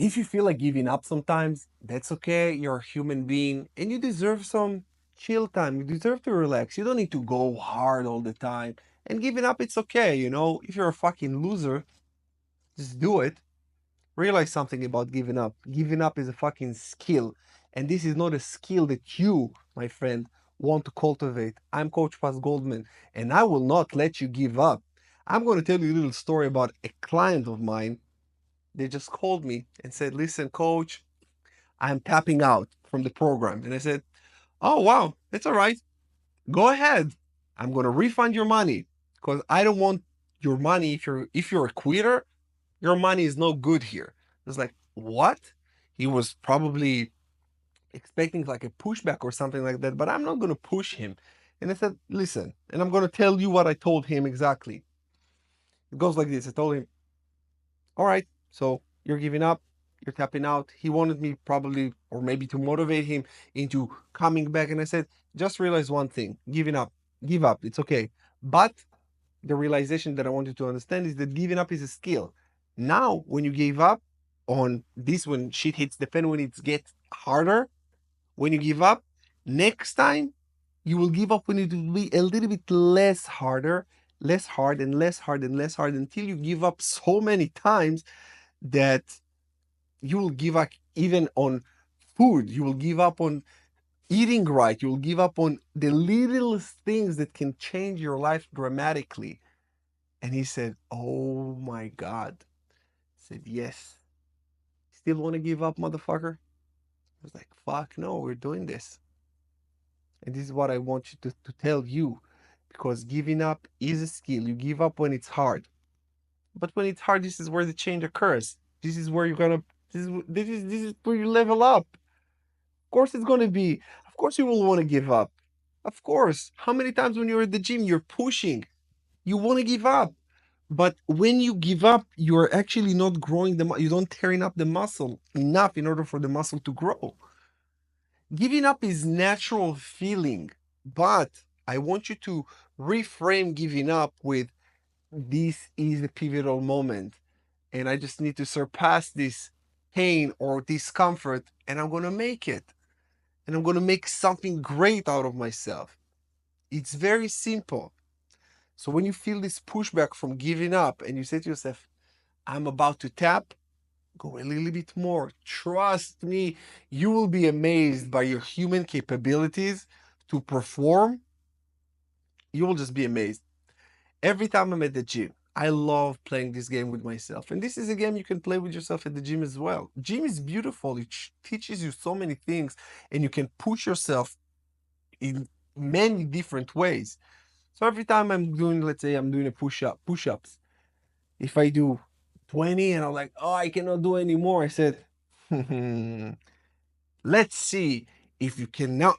If you feel like giving up sometimes, that's okay. You're a human being and you deserve some chill time. You deserve to relax. You don't need to go hard all the time. And giving up, it's okay. If you're a fucking loser, just do it. Realize something about giving up. Giving up is a fucking skill. And this is not a skill that you, my friend, want to cultivate. I'm Coach Paz Goldman, and I will not let you give up. I'm going to tell you a little story about a client of mine. They just called me and said, listen, coach, I'm tapping out from the program. And I said, oh, wow, that's all right. Go ahead. I'm going to refund your money because I don't want your money. If you're a quitter, your money is no good here. I was like, what? He was probably expecting like a pushback or something like that, but I'm not going to push him. And I said, listen, and I'm going to tell you what I told him exactly. It goes like this. I told him, all right, so you're giving up, you're tapping out. He wanted me probably, or maybe to motivate him into coming back. And I said, just realize one thing, giving up, give up, it's okay. But the realization that I want you to understand is that giving up is a skill. Now, when you gave up on this, when shit hits the fan, when it gets harder, when you give up, next time you will give up when it will be a little bit less harder, less hard and less hard and less hard until you give up so many times that you will give up even on food. You will give up on eating right. You will give up on the littlest things that can change your life dramatically. And he said, oh my God. I said, yes. Still want to give up, motherfucker? I was like, fuck no, we're doing this. And this is what I want you to tell you. Because giving up is a skill. You give up when it's hard. But when it's hard, this is where the change occurs. This is where you're gonna this is where you level up. Of course it's gonna be. Of course you will want to give up. Of course. How many times when you're at the gym, you're pushing, you want to give up. But when you give up, you're actually not growing you don't tearing up the muscle enough in order for the muscle to grow. Giving up is natural feeling, but I want you to reframe giving up with this is a pivotal moment and I just need to surpass this pain or discomfort and I'm going to make it. And I'm going to make something great out of myself. It's very simple. So when you feel this pushback from giving up and you say to yourself, I'm about to tap, go a little bit more. Trust me, you will be amazed by your human capabilities to perform. You will just be amazed. Every time I'm at the gym, I love playing this game with myself. And this is a game you can play with yourself at the gym as well. Gym is beautiful. It teaches you so many things and you can push yourself in many different ways. So every time I'm doing, let's say I'm doing a push-ups, if I do 20 and I'm like, oh, I cannot do anymore, I said, let's see if you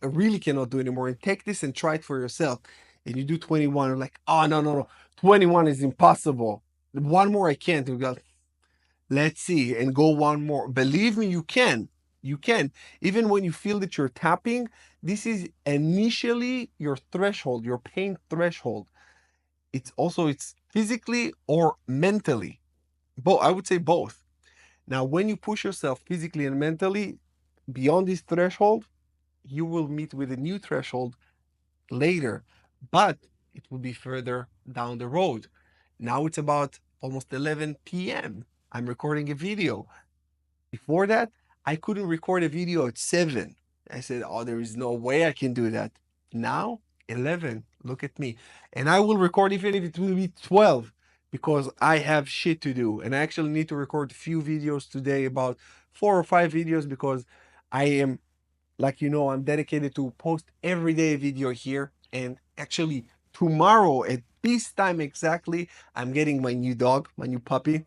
really cannot do anymore and take this and try it for yourself. And you do 21, you're like, oh, no, no, no, 21 is impossible. One more I can't. You go, let's see, and go one more. Believe me, you can. You can. Even when you feel that you're tapping, this is initially your threshold, your pain threshold. It's physically or mentally. Both, I would say both. Now, when you push yourself physically and mentally beyond this threshold, you will meet with a new threshold later, but it will be further down the road. Now it's about almost 11 p.m. I'm recording a video. Before that, I couldn't record a video at 7. I said, oh, there is no way I can do that. Now, 11. Look at me. And I will record even if it will be 12 because I have shit to do. And I actually need to record a few videos today, about 4 or 5 videos, because I am, like I'm dedicated to post every day a video here. And actually, tomorrow at this time exactly, I'm getting my new dog, my new puppy.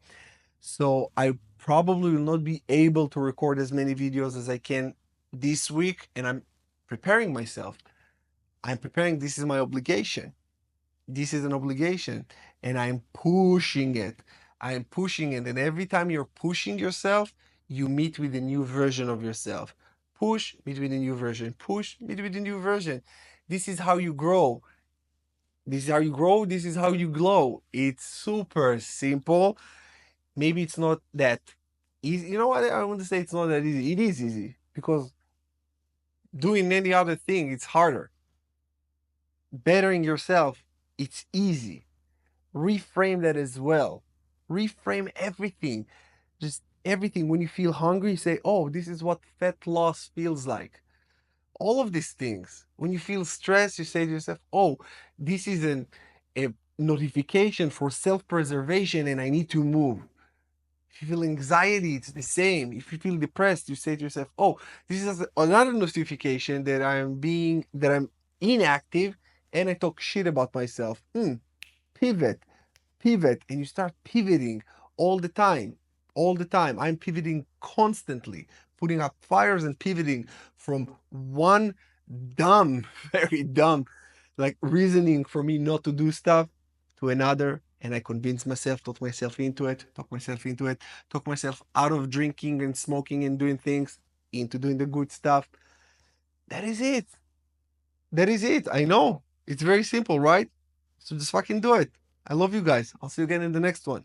So I probably will not be able to record as many videos as I can this week. And I'm preparing myself. I'm preparing. This is my obligation. This is an obligation. And I'm pushing it. I'm pushing it. And every time you're pushing yourself, you meet with a new version of yourself. Push, meet with a new version. Push, meet with a new version. This is how you grow. This is how you grow. This is how you glow. It's super simple. Maybe it's not that easy. You know what? I want to say it's not that easy. It is easy because doing any other thing, it's harder. Bettering yourself, it's easy. Reframe that as well. Reframe everything. Just everything. When you feel hungry, say, oh, this is what fat loss feels like. All of these things. When you feel stressed, you say to yourself, oh, this is a notification for self preservation and I need to move. If you feel anxiety, it's the same. If you feel depressed, you say to yourself, "Oh, this is another notification that I'm inactive, and I talk shit about myself." Pivot, pivot, and you start pivoting all the time, all the time. I'm pivoting constantly, putting up fires and pivoting from one dumb, very dumb, like reasoning for me not to do stuff to another. And I convinced myself, talk myself into it, talk myself out of drinking and smoking and doing things into doing the good stuff. That is it. That is it. I know. It's very simple, right? So just fucking do it. I love you guys. I'll see you again in the next one.